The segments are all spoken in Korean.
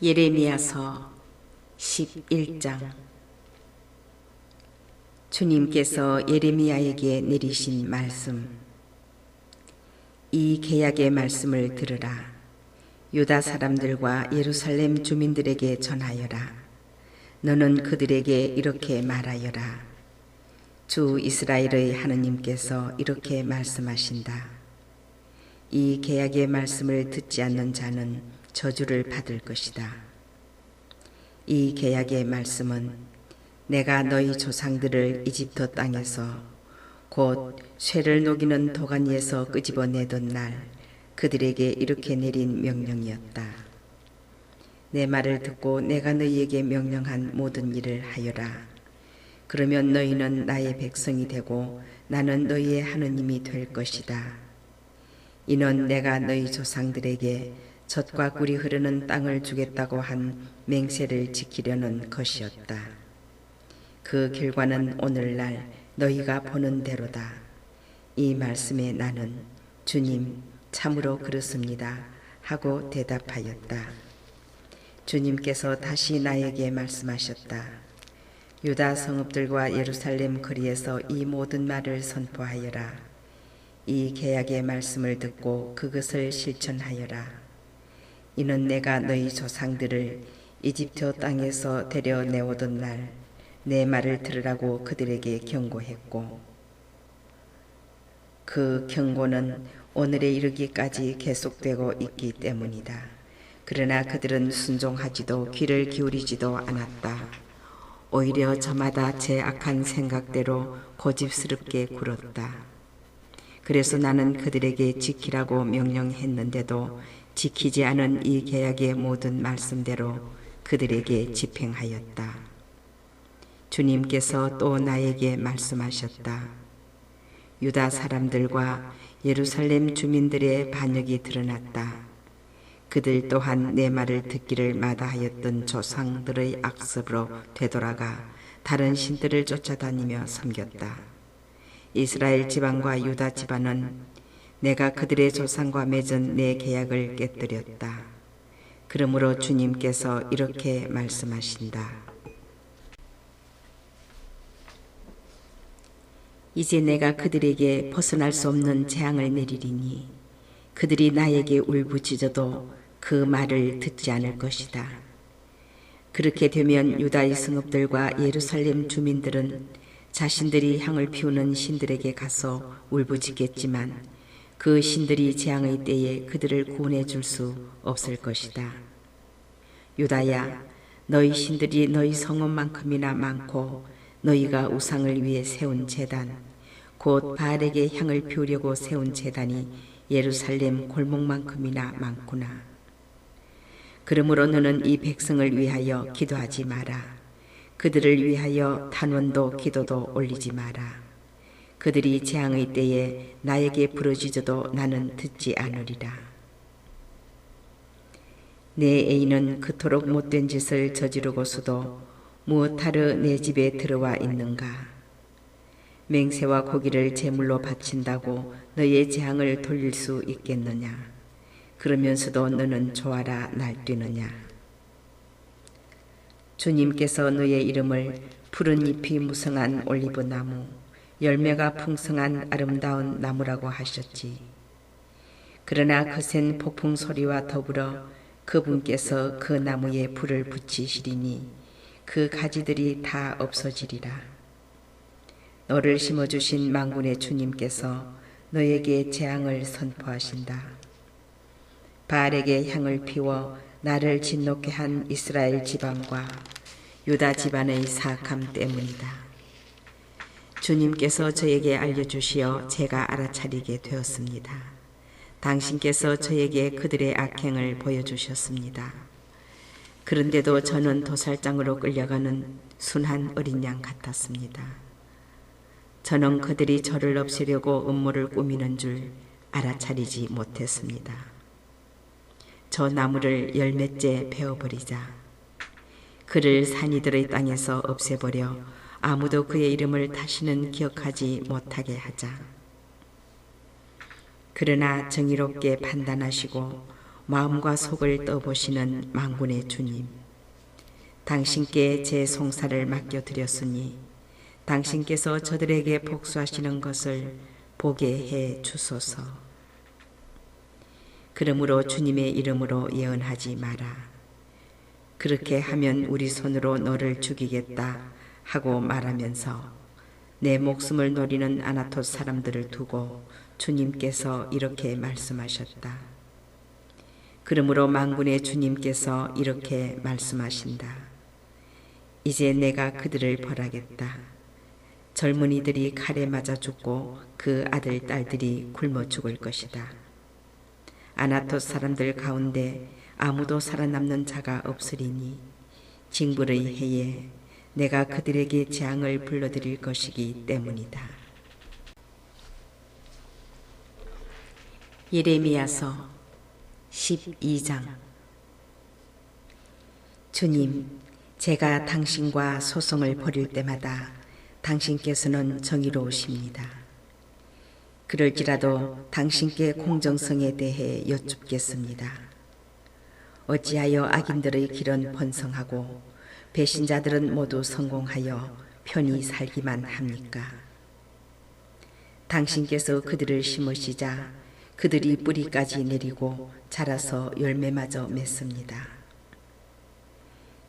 예레미야서 11장. 주님께서 예레미야에게 내리신 말씀. 이 계약의 말씀을 들으라. 유다 사람들과 예루살렘 주민들에게 전하여라. 너는 그들에게 이렇게 말하여라. 주 이스라엘의 하느님께서 이렇게 말씀하신다. 이 계약의 말씀을 듣지 않는 자는 저주를 받을 것이다. 이 계약의 말씀은 내가 너희 조상들을 이집트 땅에서 곧 쇠를 녹이는 도가니에서 끄집어내던 날 그들에게 이렇게 내린 명령이었다. 내 말을 듣고 내가 너희에게 명령한 모든 일을 하여라. 그러면 너희는 나의 백성이 되고 나는 너희의 하느님이 될 것이다. 이는 내가 너희 조상들에게 젖과 꿀이 흐르는 땅을 주겠다고 한 맹세를 지키려는 것이었다. 그 결과는 오늘날 너희가 보는 대로다. 이 말씀에 나는 주님 참으로 그렇습니다 하고 대답하였다. 주님께서 다시 나에게 말씀하셨다. 유다 성읍들과 예루살렘 거리에서 이 모든 말을 선포하여라. 이 계약의 말씀을 듣고 그것을 실천하여라. 이는 내가 너희 조상들을 이집트 땅에서 데려내오던 날 내 말을 들으라고 그들에게 경고했고 그 경고는 오늘에 이르기까지 계속되고 있기 때문이다. 그러나 그들은 순종하지도 귀를 기울이지도 않았다. 오히려 저마다 제 악한 생각대로 고집스럽게 굴었다. 그래서 나는 그들에게 지키라고 명령했는데도 지키지 않은 이 계약의 모든 말씀대로 그들에게 집행하였다. 주님께서 또 나에게 말씀하셨다. 유다 사람들과 예루살렘 주민들의 반역이 드러났다. 그들 또한 내 말을 듣기를 마다하였던 조상들의 악습으로 되돌아가 다른 신들을 쫓아다니며 섬겼다. 이스라엘 지방과 유다 지방은 내가 그들의 조상과 맺은 내 계약을 깨뜨렸다. 그러므로 주님께서 이렇게 말씀하신다. 이제 내가 그들에게 벗어날 수 없는 재앙을 내리리니 그들이 나에게 울부짖어도 그 말을 듣지 않을 것이다. 그렇게 되면 유다의 성읍들과 예루살렘 주민들은 자신들이 향을 피우는 신들에게 가서 울부짖겠지만 그 신들이 재앙의 때에 그들을 구원해 줄 수 없을 것이다. 유다야, 너희 신들이 너희 성읍만큼이나 많고 너희가 우상을 위해 세운 제단, 곧 바알에게 향을 피우려고 세운 제단이 예루살렘 골목만큼이나 많구나. 그러므로 너는 이 백성을 위하여 기도하지 마라. 그들을 위하여 탄원도 기도도 올리지 마라. 그들이 재앙의 때에 나에게 부르짖어도 나는 듣지 않으리라. 내 애인은 그토록 못된 짓을 저지르고서도 무엇하러 내 집에 들어와 있는가? 맹세와 고기를 제물로 바친다고 너의 재앙을 돌릴 수 있겠느냐? 그러면서도 너는 좋아라 날뛰느냐? 주님께서 너의 이름을 푸른 잎이 무성한 올리브 나무, 열매가 풍성한 아름다운 나무라고 하셨지. 그러나 거센 폭풍 소리와 더불어 그분께서 그 나무에 불을 붙이시리니 그 가지들이 다 없어지리라. 너를 심어주신 만군의 주님께서 너에게 재앙을 선포하신다. 바알에게 향을 피워 나를 진노케 한 이스라엘 지방과 유다 집안의 사악함 때문이다. 주님께서 저에게 알려주시어 제가 알아차리게 되었습니다. 당신께서 저에게 그들의 악행을 보여주셨습니다. 그런데도 저는 도살장으로 끌려가는 순한 어린 양 같았습니다. 저는 그들이 저를 없애려고 음모를 꾸미는 줄 알아차리지 못했습니다. 저 나무를 열매째 베어버리자. 그를 산이들의 땅에서 없애버려 아무도 그의 이름을 다시는 기억하지 못하게 하자. 그러나 정의롭게 판단하시고 마음과 속을 떠보시는 만군의 주님, 당신께 제 송사를 맡겨드렸으니 당신께서 저들에게 복수하시는 것을 보게 해 주소서. 그러므로 주님의 이름으로 예언하지 마라. 그렇게 하면 우리 손으로 너를 죽이겠다 하고 말하면서 내 목숨을 노리는 아나톳 사람들을 두고 주님께서 이렇게 말씀하셨다. 그러므로 만군의 주님께서 이렇게 말씀하신다. 이제 내가 그들을 벌하겠다. 젊은이들이 칼에 맞아 죽고 그 아들, 딸들이 굶어 죽을 것이다. 아나톳 사람들 가운데 아무도 살아남는 자가 없으리니 징벌의 해에 내가 그들에게 재앙을 불러드릴 것이기 때문이다. 예레미야서 12장. 주님, 제가 당신과 소송을 벌일 때마다 당신께서는 정의로우십니다. 그럴지라도 당신께 공정성에 대해 여쭙겠습니다. 어찌하여 악인들의 길은 번성하고 배신자들은 모두 성공하여 편히 살기만 합니까? 당신께서 그들을 심으시자 그들이 뿌리까지 내리고 자라서 열매마저 맺습니다.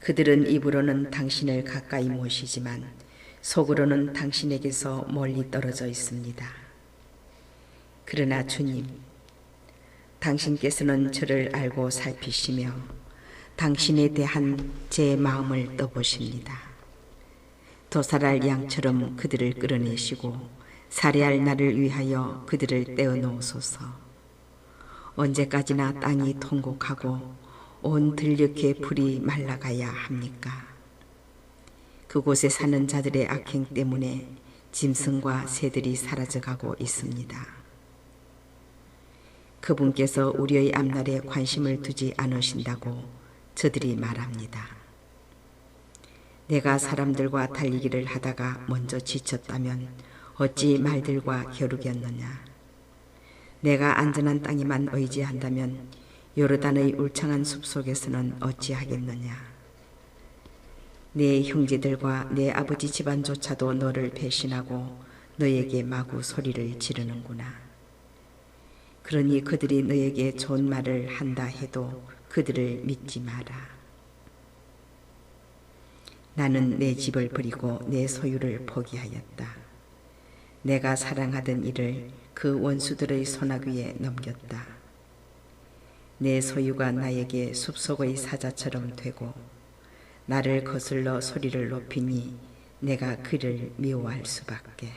그들은 입으로는 당신을 가까이 모시지만 속으로는 당신에게서 멀리 떨어져 있습니다. 그러나 주님, 당신께서는 저를 알고 살피시며 당신에 대한 제 마음을 떠보십니다. 도살할 양처럼 그들을 끌어내시고 살해할 나를 위하여 그들을 떼어놓으소서. 언제까지나 땅이 통곡하고 온 들녘의 풀이 말라가야 합니까? 그곳에 사는 자들의 악행 때문에 짐승과 새들이 사라져가고 있습니다. 그분께서 우리의 앞날에 관심을 두지 않으신다고 저들이 말합니다. 내가 사람들과 달리기를 하다가 먼저 지쳤다면 어찌 말들과 겨루겠느냐. 내가 안전한 땅에만 의지한다면 요르단의 울창한 숲속에서는 어찌하겠느냐. 내 형제들과 내 아버지 집안조차도 너를 배신하고 너에게 마구 소리를 지르는구나. 그러니 그들이 너에게 좋은 말을 한다 해도 그들을 믿지 마라. 나는 내 집을 버리고 내 소유를 포기하였다. 내가 사랑하던 이를 그 원수들의 손아귀에 넘겼다. 내 소유가 나에게 숲속의 사자처럼 되고 나를 거슬러 소리를 높이니 내가 그를 미워할 수밖에.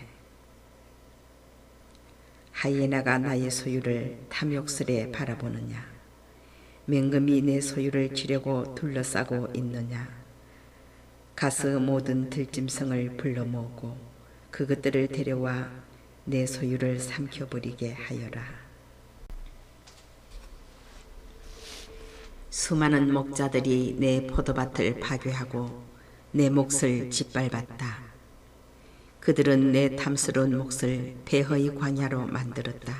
하이에나가 나의 소유를 탐욕스레 바라보느냐. 맹금이 내 소유를 치려고 둘러싸고 있느냐. 가서 모든 들짐승을 불러 모으고 그것들을 데려와 내 소유를 삼켜버리게 하여라. 수많은 목자들이 내 포도밭을 파괴하고 내 몫을 짓밟았다. 그들은 내 탐스러운 몫을 폐허의 광야로 만들었다.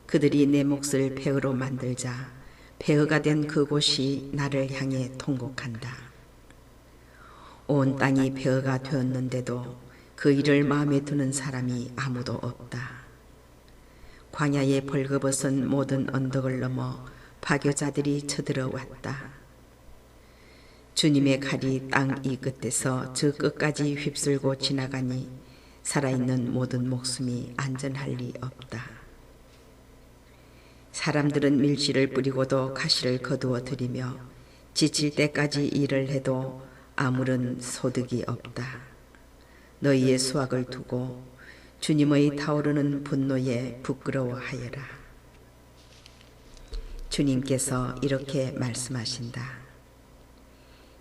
그들이 내 몫을 폐허로 만들자 폐허가 된 그곳이 나를 향해 통곡한다. 온 땅이 폐허가 되었는데도 그 일을 마음에 두는 사람이 아무도 없다. 광야에 벌거벗은 모든 언덕을 넘어 파괴자들이 쳐들어왔다. 주님의 칼이 땅 이 끝에서 저 끝까지 휩쓸고 지나가니 살아있는 모든 목숨이 안전할 리 없다. 사람들은 밀실을 뿌리고도 가시를 거두어 들이며 지칠 때까지 일을 해도 아무런 소득이 없다. 너희의 수확을 두고 주님의 타오르는 분노에 부끄러워하여라. 주님께서 이렇게 말씀하신다.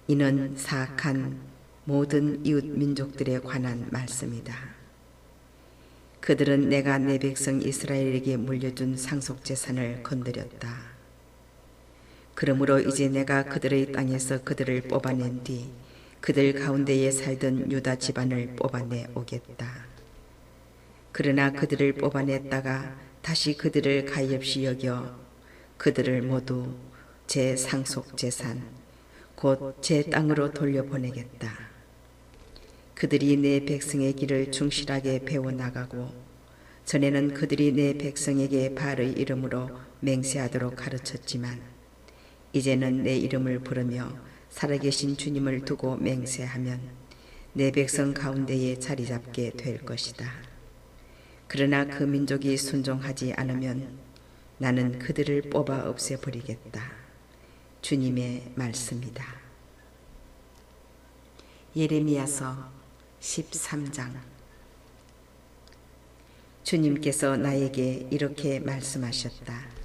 이는 사악한 모든 이웃 민족들에 관한 말씀이다. 그들은 내가 내 백성 이스라엘에게 물려준 상속재산을 건드렸다. 그러므로 이제 내가 그들의 땅에서 그들을 뽑아낸 뒤 그들 가운데에 살던 유다 집안을 뽑아내 오겠다. 그러나 그들을 뽑아냈다가 다시 그들을 가엾이 여겨 그들을 모두 제 상속 재산 곧 제 땅으로 돌려보내겠다. 그들이 내 백성의 길을 충실하게 배워나가고 전에는 그들이 내 백성에게 바알의 이름으로 맹세하도록 가르쳤지만 이제는 내 이름을 부르며 살아계신 주님을 두고 맹세하면 내 백성 가운데에 자리 잡게 될 것이다. 그러나 그 민족이 순종하지 않으면 나는 그들을 뽑아 없애버리겠다. 주님의 말씀이다. 예레미야서 13장. 주님께서 나에게 이렇게 말씀하셨다.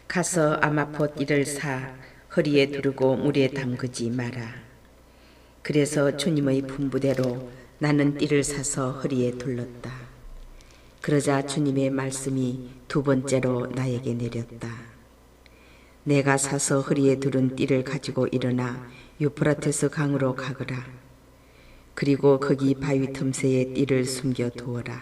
가서 아마폿 이를 사 허리에 두르고 물에 담그지 마라. 그래서 주님의 분부대로 나는 띠를 사서 허리에 둘렀다. 그러자 주님의 말씀이 두 번째로 나에게 내렸다. 내가 사서 허리에 두른 띠를 가지고 일어나 유프라테스 강으로 가거라. 그리고 거기 바위 틈새에 띠를 숨겨 두어라.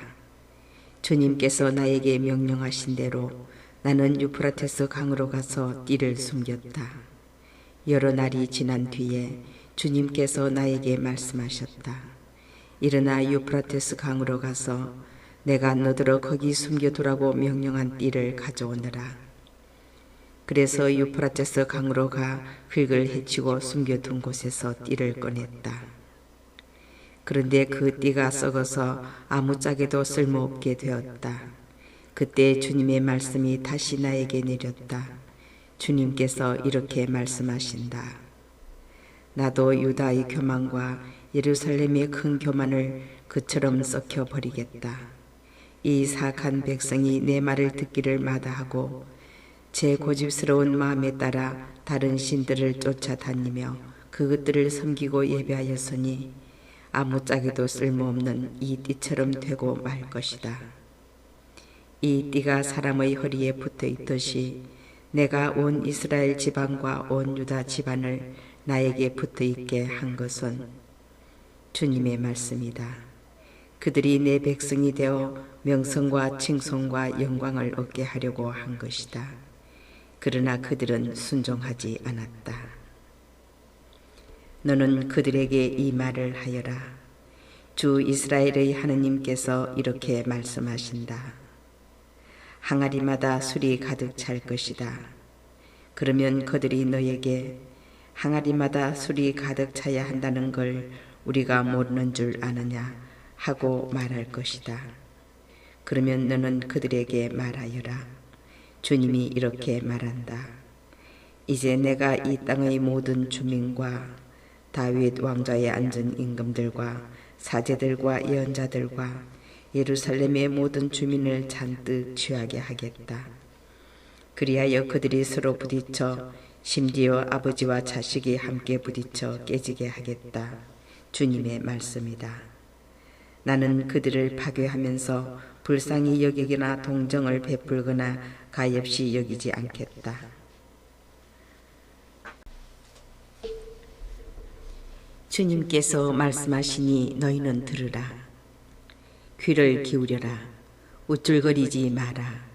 주님께서 나에게 명령하신 대로 나는 유프라테스 강으로 가서 띠를 숨겼다. 여러 날이 지난 뒤에 주님께서 나에게 말씀하셨다. 일어나 유프라테스 강으로 가서 내가 너더러 거기 숨겨두라고 명령한 띠를 가져오너라. 그래서 유프라테스 강으로 가 흙을 헤치고 숨겨둔 곳에서 띠를 꺼냈다. 그런데 그 띠가 썩어서 아무짝에도 쓸모없게 되었다. 그때 주님의 말씀이 다시 나에게 내렸다. 주님께서 이렇게 말씀하신다. 나도 유다의 교만과 예루살렘의 큰 교만을 그처럼 썩혀버리겠다. 이 사악한 백성이 내 말을 듣기를 마다하고 제 고집스러운 마음에 따라 다른 신들을 쫓아다니며 그것들을 섬기고 예배하였으니 아무짝에도 쓸모없는 이 띠처럼 되고 말 것이다. 이 띠가 사람의 허리에 붙어 있듯이 내가 온 이스라엘 지방과 온 유다 집안을 나에게 붙어 있게 한 것은 주님의 말씀이다. 그들이 내 백성이 되어 명성과 칭송과 영광을 얻게 하려고 한 것이다. 그러나 그들은 순종하지 않았다. 너는 그들에게 이 말을 하여라. 주 이스라엘의 하느님께서 이렇게 말씀하신다. 항아리마다 술이 가득 찰 것이다. 그러면 그들이 너에게 항아리마다 술이 가득 차야 한다는 걸 우리가 모르는 줄 아느냐 하고 말할 것이다. 그러면 너는 그들에게 말하여라. 주님이 이렇게 말한다. 이제 내가 이 땅의 모든 주민과 다윗 왕좌에 앉은 임금들과 사제들과 예언자들과 예루살렘의 모든 주민을 잔뜩 취하게 하겠다. 그리하여 그들이 서로 부딪혀 심지어 아버지와 자식이 함께 부딪혀 깨지게 하겠다. 주님의 말씀이다. 나는 그들을 파괴하면서 불쌍히 여기거나 동정을 베풀거나 가엾이 여기지 않겠다. 주님께서 말씀하시니 너희는 들으라. 귀를 기울여라. 우쭐거리지 마라.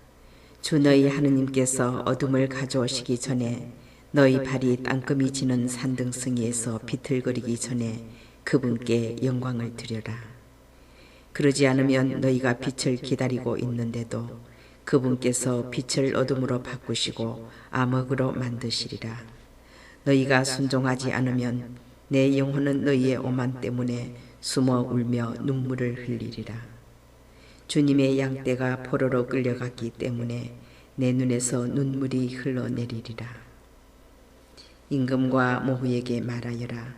주 너희 하느님께서 어둠을 가져오시기 전에 너희 발이 땅금이 지는 산등성이에서 비틀거리기 전에 그분께 영광을 드려라. 그러지 않으면 너희가 빛을 기다리고 있는데도 그분께서 빛을 어둠으로 바꾸시고 암흑으로 만드시리라. 너희가 순종하지 않으면 내 영혼은 너희의 오만 때문에 숨어 울며 눈물을 흘리리라. 주님의 양떼가 포로로 끌려갔기 때문에 내 눈에서 눈물이 흘러내리리라. 임금과 모후에게 말하여라.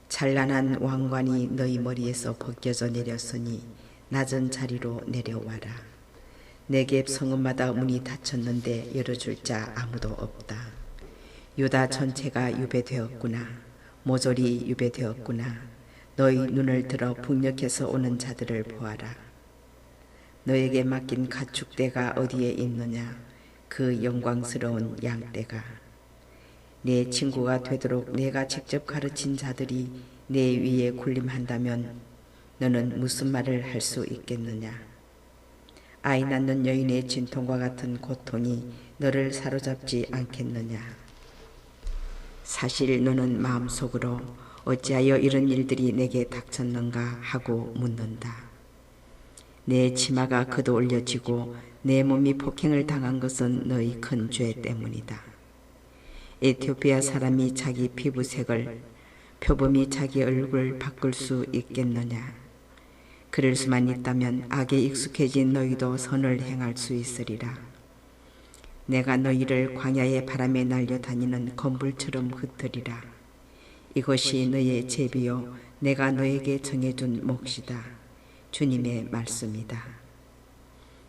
찬란한 왕관이 너희 머리에서 벗겨져 내렸으니 낮은 자리로 내려와라. 네겝 성읍마다 문이 닫혔는데 열어줄 자 아무도 없다. 유다 전체가 유배되었구나. 모조리 유배되었구나. 너희 눈을 들어 북녘에서 오는 자들을 보아라. 너에게 맡긴 가축대가 어디에 있느냐? 그 영광스러운 양떼가. 내 친구가 되도록 내가 직접 가르친 자들이 내 위에 군림한다면 너는 무슨 말을 할 수 있겠느냐? 아이 낳는 여인의 진통과 같은 고통이 너를 사로잡지 않겠느냐. 사실 너는 마음속으로 어찌하여 이런 일들이 내게 닥쳤는가 하고 묻는다. 내 치마가 걷어올려지고 내 몸이 폭행을 당한 것은 너희 큰 죄 때문이다. 에티오피아 사람이 자기 피부색을, 표범이 자기 얼굴을 바꿀 수 있겠느냐. 그럴 수만 있다면 악에 익숙해진 너희도 선을 행할 수 있으리라. 내가 너희를 광야의 바람에 날려다니는 건불처럼 흩으리라. 이것이 너의 제비요 내가 너에게 정해준 몫이다. 주님의 말씀이다.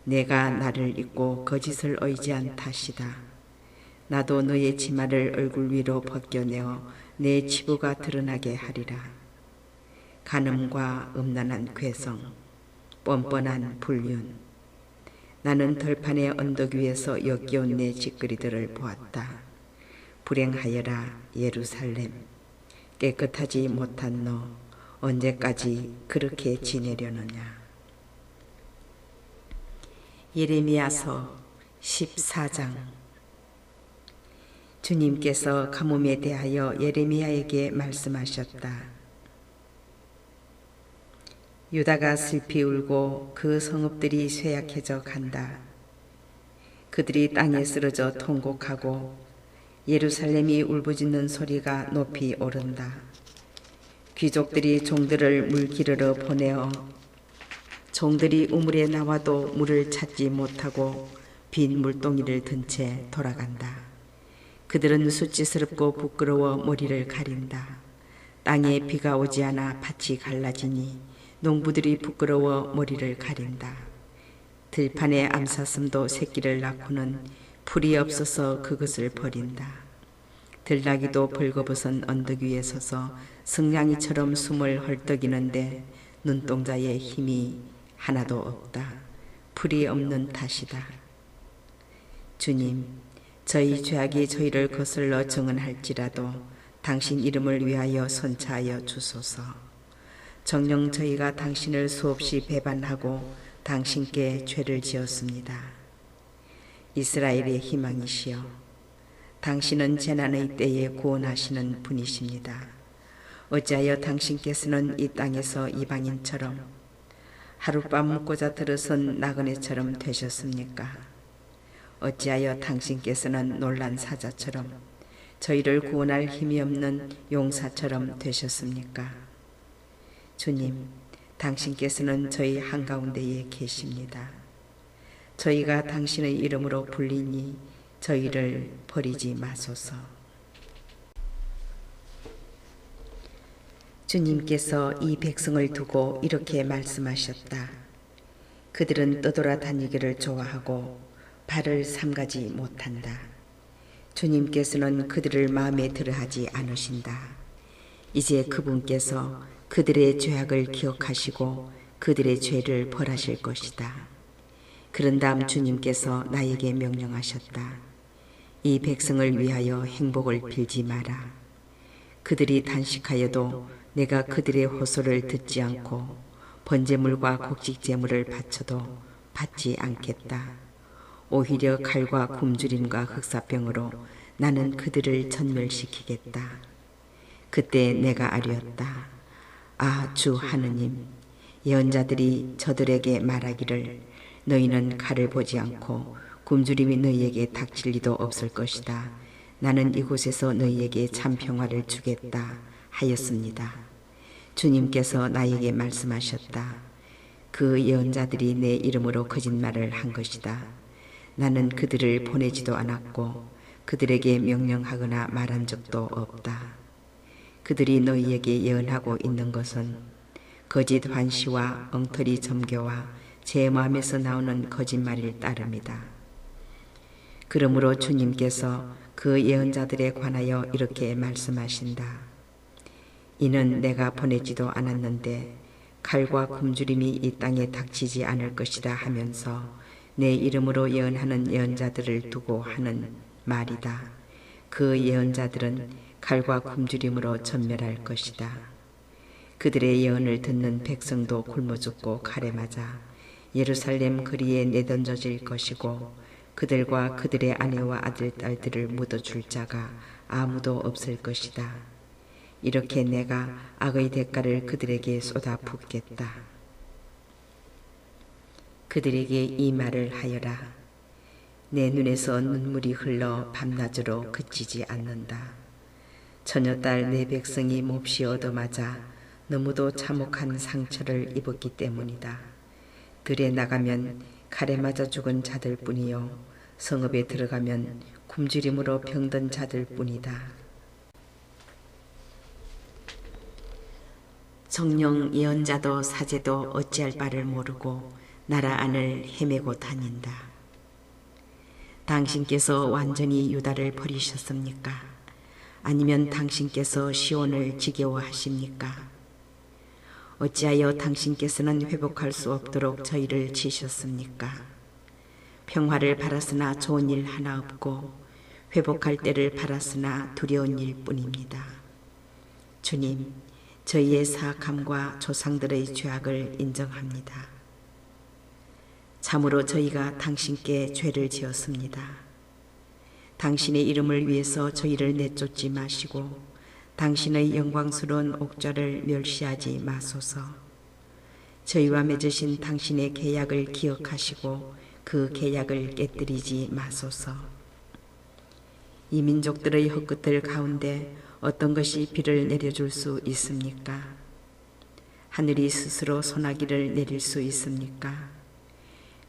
내가 나를 잊고 거짓을 의지한 탓이다. 나도 너의 치마를 얼굴 위로 벗겨내어 내 치부가 드러나게 하리라. 간음과 음란한 괴성, 뻔뻔한 불륜. 나는 들판의 언덕 위에서 역겨운 내 짓거리들을 보았다. 불행하여라 예루살렘. 깨끗하지 못한 너 언제까지 그렇게 지내려느냐. 예레미야서 14장. 주님께서 가뭄에 대하여 예레미야에게 말씀하셨다. 유다가 슬피 울고 그 성읍들이 쇠약해져 간다. 그들이 땅에 쓰러져 통곡하고 예루살렘이 울부짖는 소리가 높이 오른다. 귀족들이 종들을 물 기르러 보내어 종들이 우물에 나와도 물을 찾지 못하고 빈 물동이를 든 채 돌아간다. 그들은 수치스럽고 부끄러워 머리를 가린다. 땅에 비가 오지 않아 밭이 갈라지니 농부들이 부끄러워 머리를 가린다. 들판의 암사슴도 새끼를 낳고는 풀이 없어서 그것을 버린다. 들나귀도 벌거벗은 언덕 위에 서서 승냥이처럼 숨을 헐떡이는데 눈동자에 힘이 하나도 없다. 풀이 없는 탓이다. 주님, 저희 죄악이 저희를 거슬러 정언할지라도 당신 이름을 위하여 선차하여 주소서. 정녕 저희가 당신을 수없이 배반하고 당신께 죄를 지었습니다. 이스라엘의 희망이시여, 당신은 재난의 때에 구원하시는 분이십니다. 어찌하여 당신께서는 이 땅에서 이방인처럼 하룻밤 묵고자 들어선 나그네처럼 되셨습니까? 어찌하여 당신께서는 놀란 사자처럼 저희를 구원할 힘이 없는 용사처럼 되셨습니까? 주님, 당신께서는 저희 한가운데에 계십니다. 저희가 당신의 이름으로 불리니 저희를 버리지 마소서. 주님께서 이 백성을 두고 이렇게 말씀하셨다. 그들은 떠돌아다니기를 좋아하고 발을 삼가지 못한다. 주님께서는 그들을 마음에 들어하지 않으신다. 이제 그분께서 그들의 죄악을 기억하시고 그들의 죄를 벌하실 것이다. 그런 다음 주님께서 나에게 명령하셨다. 이 백성을 위하여 행복을 빌지 마라. 그들이 단식하여도 내가 그들의 호소를 듣지 않고 번제물과 곡식제물을 바쳐도 받지 않겠다. 오히려 칼과 굶주림과 흑사병으로 나는 그들을 전멸시키겠다. 그때 내가 아뢰었다. 아, 주 하느님, 예언자들이 저들에게 말하기를 너희는 칼을 보지 않고 굶주림이 너희에게 닥칠 리도 없을 것이다. 나는 이곳에서 너희에게 참 평화를 주겠다 하였습니다. 주님께서 나에게 말씀하셨다. 그 예언자들이 내 이름으로 거짓말을 한 것이다. 나는 그들을 보내지도 않았고 그들에게 명령하거나 말한 적도 없다. 그들이 너희에게 예언하고 있는 것은 거짓 환시와 엉터리 점교와 제 마음에서 나오는 거짓말일 따름이다. 그러므로 주님께서 그 예언자들에 관하여 이렇게 말씀하신다. 이는 내가 보내지도 않았는데 칼과 굶주림이 이 땅에 닥치지 않을 것이다 하면서 내 이름으로 예언하는 예언자들을 두고 하는 말이다. 그 예언자들은 칼과 굶주림으로 전멸할 것이다. 그들의 예언을 듣는 백성도 굶어 죽고 칼에 맞아 예루살렘 거리에 내던져질 것이고 그들과 그들의 아내와 아들, 딸들을 묻어줄 자가 아무도 없을 것이다. 이렇게 내가 악의 대가를 그들에게 쏟아붓겠다. 그들에게 이 말을 하여라. 내 눈에서 눈물이 흘러 밤낮으로 그치지 않는다. 처녀딸 내 백성이 몹시 얻어맞아 너무도 참혹한 상처를 입었기 때문이다. 들에 나가면 칼에 맞아 죽은 자들 뿐이요 성읍에 들어가면 굶주림으로 병든 자들 뿐이다. 정령 예언자도 사제도 어찌할 바를 모르고 나라 안을 헤매고 다닌다. 당신께서 완전히 유다를 버리셨습니까? 아니면 당신께서 시온을 지겨워하십니까? 어찌하여 당신께서는 회복할 수 없도록 저희를 치셨습니까? 평화를 바랐으나 좋은 일 하나 없고 회복할 때를 바랐으나 두려운 일뿐입니다. 주님, 저희의 사악함과 조상들의 죄악을 인정합니다. 참으로 저희가 당신께 죄를 지었습니다. 당신의 이름을 위해서 저희를 내쫓지 마시고 당신의 영광스러운 옥좌를 멸시하지 마소서. 저희와 맺으신 당신의 계약을 기억하시고 그 계약을 깨뜨리지 마소서. 이 민족들의 헛것들 가운데 어떤 것이 비를 내려줄 수 있습니까? 하늘이 스스로 소나기를 내릴 수 있습니까?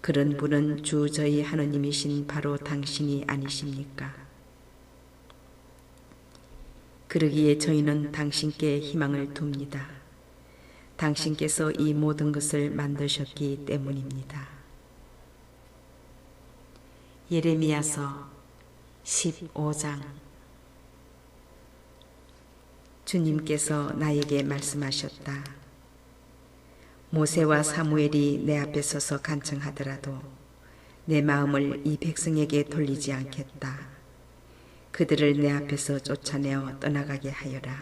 그런 분은 주 저희 하느님이신 바로 당신이 아니십니까? 그러기에 저희는 당신께 희망을 둡니다. 당신께서 이 모든 것을 만드셨기 때문입니다. 예레미야서 15장. 주님께서 나에게 말씀하셨다. 모세와 사무엘이 내 앞에 서서 간청하더라도 내 마음을 이 백성에게 돌리지 않겠다. 그들을 내 앞에서 쫓아내어 떠나가게 하여라.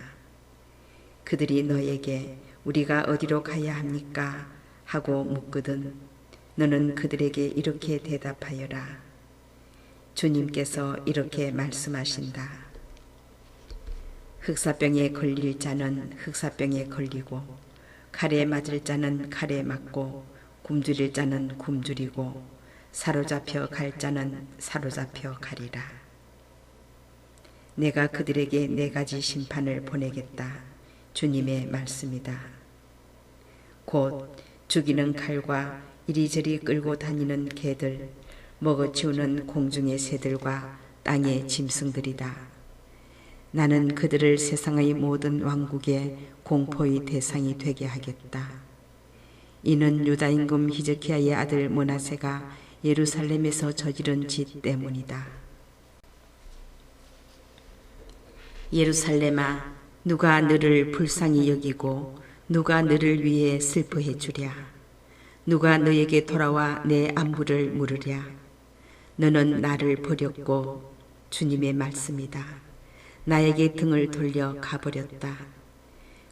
그들이 너에게 우리가 어디로 가야 합니까? 하고 묻거든 너는 그들에게 이렇게 대답하여라. 주님께서 이렇게 말씀하신다. 흑사병에 걸릴 자는 흑사병에 걸리고 칼에 맞을 자는 칼에 맞고 굶주릴 자는 굶주리고 사로잡혀 갈 자는 사로잡혀 가리라. 내가 그들에게 4가지 심판을 보내겠다. 주님의 말씀이다. 곧 죽이는 칼과 이리저리 끌고 다니는 개들, 먹어치우는 공중의 새들과 땅의 짐승들이다. 나는 그들을 세상의 모든 왕국의 공포의 대상이 되게 하겠다. 이는 유다 임금 히즈키야의 아들 므낫세가 예루살렘에서 저지른 짓 때문이다. 예루살렘아, 누가 너를 불쌍히 여기고 누가 너를 위해 슬퍼해 주랴. 누가 너에게 돌아와 내 안부를 물으랴. 너는 나를 버렸고 주님의 말씀이다. 나에게 등을 돌려 가버렸다.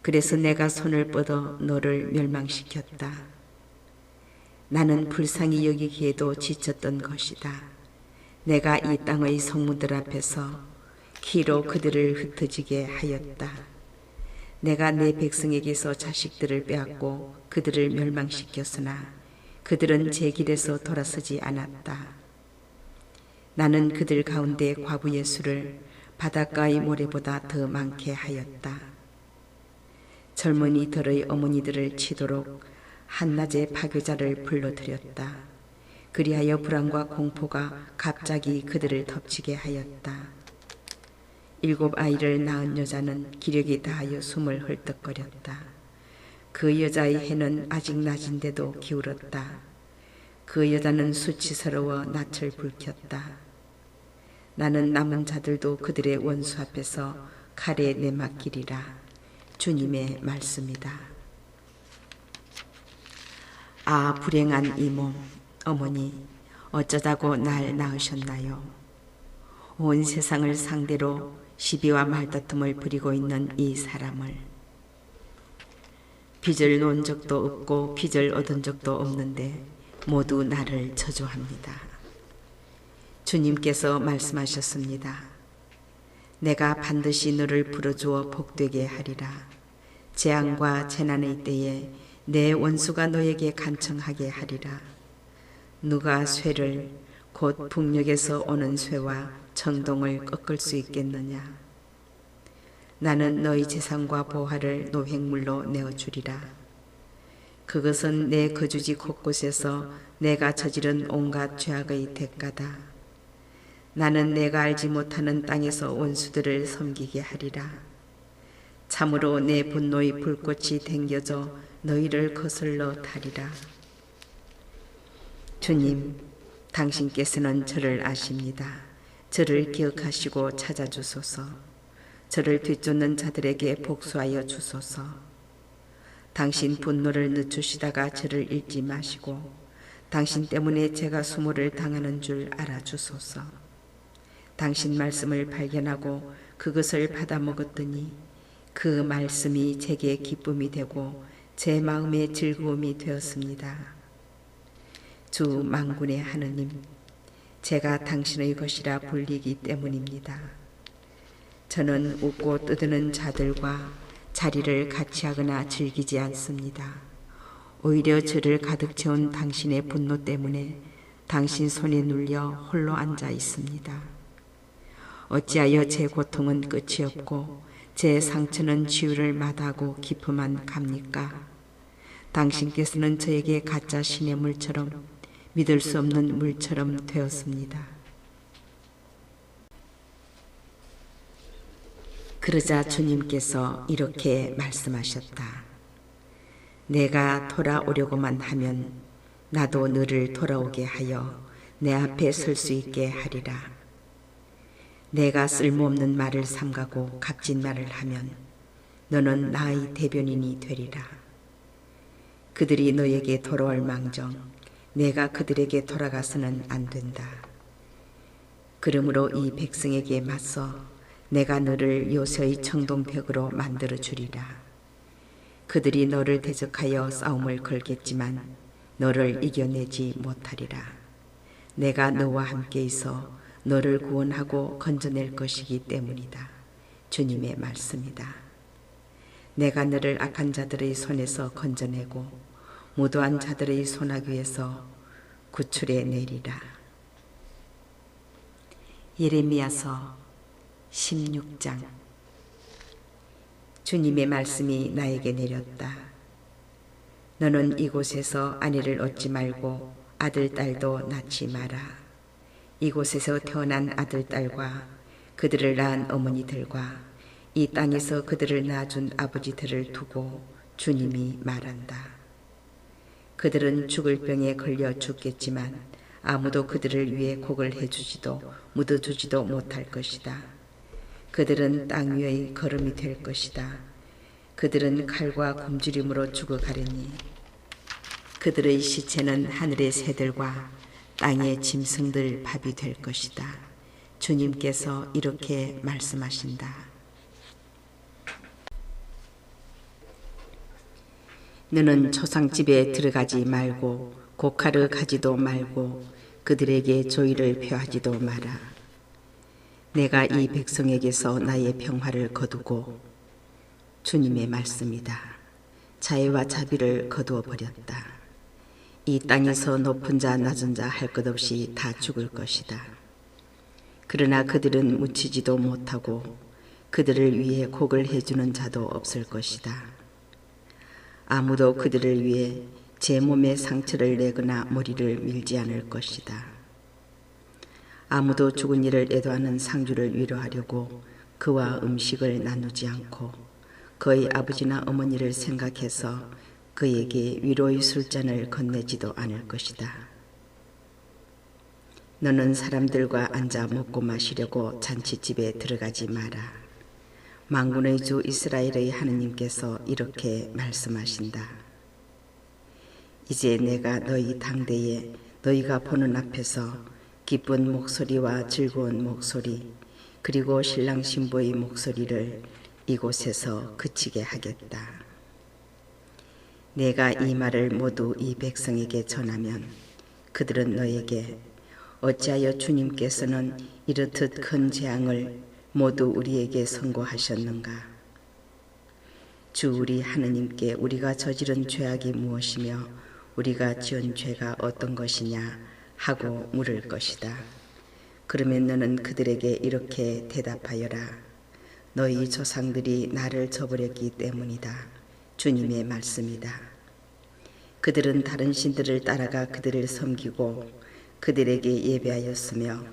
그래서 내가 손을 뻗어 너를 멸망시켰다. 나는 불쌍히 여기기에도 지쳤던 것이다. 내가 이 땅의 성문들 앞에서 키로 그들을 흩어지게 하였다. 내가 내 백성에게서 자식들을 빼앗고 그들을 멸망시켰으나 그들은 제 길에서 돌아서지 않았다. 나는 그들 가운데 과부의 수를 바닷가의 모래보다 더 많게 하였다. 젊은이들의 어머니들을 치도록 한낮에 파교자를 불러들였다. 그리하여 불안과 공포가 갑자기 그들을 덮치게 하였다. 7 아이를 낳은 여자는 기력이 다하여 숨을 헐떡거렸다. 그 여자의 해는 아직 낮인데도 기울었다. 그 여자는 수치스러워 낯을 붉혔다. 나는 남은 자들도 그들의 원수 앞에서 칼에 내맡기리라. 주님의 말씀이다. 아, 불행한 이 몸, 어머니, 어쩌다고 날 낳으셨나요? 온 세상을 상대로 시비와 말다툼을 부리고 있는 이 사람을, 빚을 놓은 적도 없고 빚을 얻은 적도 없는데 모두 나를 저주합니다. 주님께서 말씀하셨습니다. 내가 반드시 너를 불어주어 복되게 하리라. 재앙과 재난의 때에 내 원수가 너에게 간청하게 하리라. 누가 쇠를 곧 북녘에서 오는 쇠와 청동을 꺾을 수 있겠느냐. 나는 너희 재산과 보화를 노획물로 내어주리라. 그것은 내 거주지 곳곳에서 내가 저지른 온갖 죄악의 대가다. 나는 내가 알지 못하는 땅에서 원수들을 섬기게 하리라. 참으로 내 분노의 불꽃이 댕겨져 너희를 거슬러 타리라. 주님, 당신께서는 저를 아십니다. 저를 기억하시고 찾아주소서. 저를 뒤쫓는 자들에게 복수하여 주소서. 당신 분노를 늦추시다가 저를 잊지 마시고 당신 때문에 제가 수모를 당하는 줄 알아주소서. 당신 말씀을 발견하고 그것을 받아먹었더니 그 말씀이 제게 기쁨이 되고 제 마음의 즐거움이 되었습니다. 주 만군의 하느님, 제가 당신의 것이라 불리기 때문입니다. 저는 웃고 떠드는 자들과 자리를 같이 하거나 즐기지 않습니다. 오히려 저를 가득 채운 당신의 분노 때문에 당신 손에 눌려 홀로 앉아 있습니다. 어찌하여 제 고통은 끝이 없고 제 상처는 치유를 마다하고 깊어만 갑니까? 당신께서는 저에게 가짜 신의 물처럼 믿을 수 없는 물처럼 되었습니다. 그러자 주님께서 이렇게 말씀하셨다. 내가 돌아오려고만 하면 나도 너를 돌아오게 하여 내 앞에 설 수 있게 하리라. 내가 쓸모없는 말을 삼가고 값진 말을 하면 너는 나의 대변인이 되리라. 그들이 너에게 돌아올 망정 내가 그들에게 돌아가서는 안 된다. 그러므로 이 백성에게 맞서 내가 너를 요새의 청동벽으로 만들어 주리라. 그들이 너를 대적하여 싸움을 걸겠지만 너를 이겨내지 못하리라. 내가 너와 함께 있어 너를 구원하고 건져낼 것이기 때문이다. 주님의 말씀이다. 내가 너를 악한 자들의 손에서 건져내고 무도한 자들의 소나귀에서 구출해 내리라. 예레미야서 16장. 주님의 말씀이 나에게 내렸다. 너는 이곳에서 아내를 얻지 말고 아들, 딸도 낳지 마라. 이곳에서 태어난 아들, 딸과 그들을 낳은 어머니들과 이 땅에서 그들을 낳아준 아버지들을 두고 주님이 말한다. 그들은 죽을 병에 걸려 죽겠지만 아무도 그들을 위해 곡을 해주지도 묻어주지도 못할 것이다. 그들은 땅 위의 걸음이 될 것이다. 그들은 칼과 굶주림으로 죽어가려니 그들의 시체는 하늘의 새들과 땅의 짐승들 밥이 될 것이다. 주님께서 이렇게 말씀하신다. 너는 초상집에 들어가지 말고 고카를 가지도 말고 그들에게 조의를 표하지도 마라. 내가 이 백성에게서 나의 평화를 거두고 주님의 말씀이다. 자애와 자비를 거두어 버렸다. 이 땅에서 높은 자 낮은 자 할 것 없이 다 죽을 것이다. 그러나 그들은 묻히지도 못하고 그들을 위해 곡을 해주는 자도 없을 것이다. 아무도 그들을 위해 제 몸에 상처를 내거나 머리를 밀지 않을 것이다. 아무도 죽은 이를 애도하는 상주를 위로하려고 그와 음식을 나누지 않고 그의 아버지나 어머니를 생각해서 그에게 위로의 술잔을 건네지도 않을 것이다. 너는 사람들과 앉아 먹고 마시려고 잔치집에 들어가지 마라. 만군의 주 이스라엘의 하느님께서 이렇게 말씀하신다. 이제 내가 너희 당대에 너희가 보는 앞에서 기쁜 목소리와 즐거운 목소리 그리고 신랑 신부의 목소리를 이곳에서 그치게 하겠다. 내가 이 말을 모두 이 백성에게 전하면 그들은 너에게 어찌하여 주님께서는 이렇듯 큰 재앙을 모두 우리에게 선고하셨는가? 주 우리 하느님께 우리가 저지른 죄악이 무엇이며 우리가 지은 죄가 어떤 것이냐 하고 물을 것이다. 그러면 너는 그들에게 이렇게 대답하여라. 너희 조상들이 나를 저버렸기 때문이다. 주님의 말씀이다. 그들은 다른 신들을 따라가 그들을 섬기고 그들에게 예배하였으며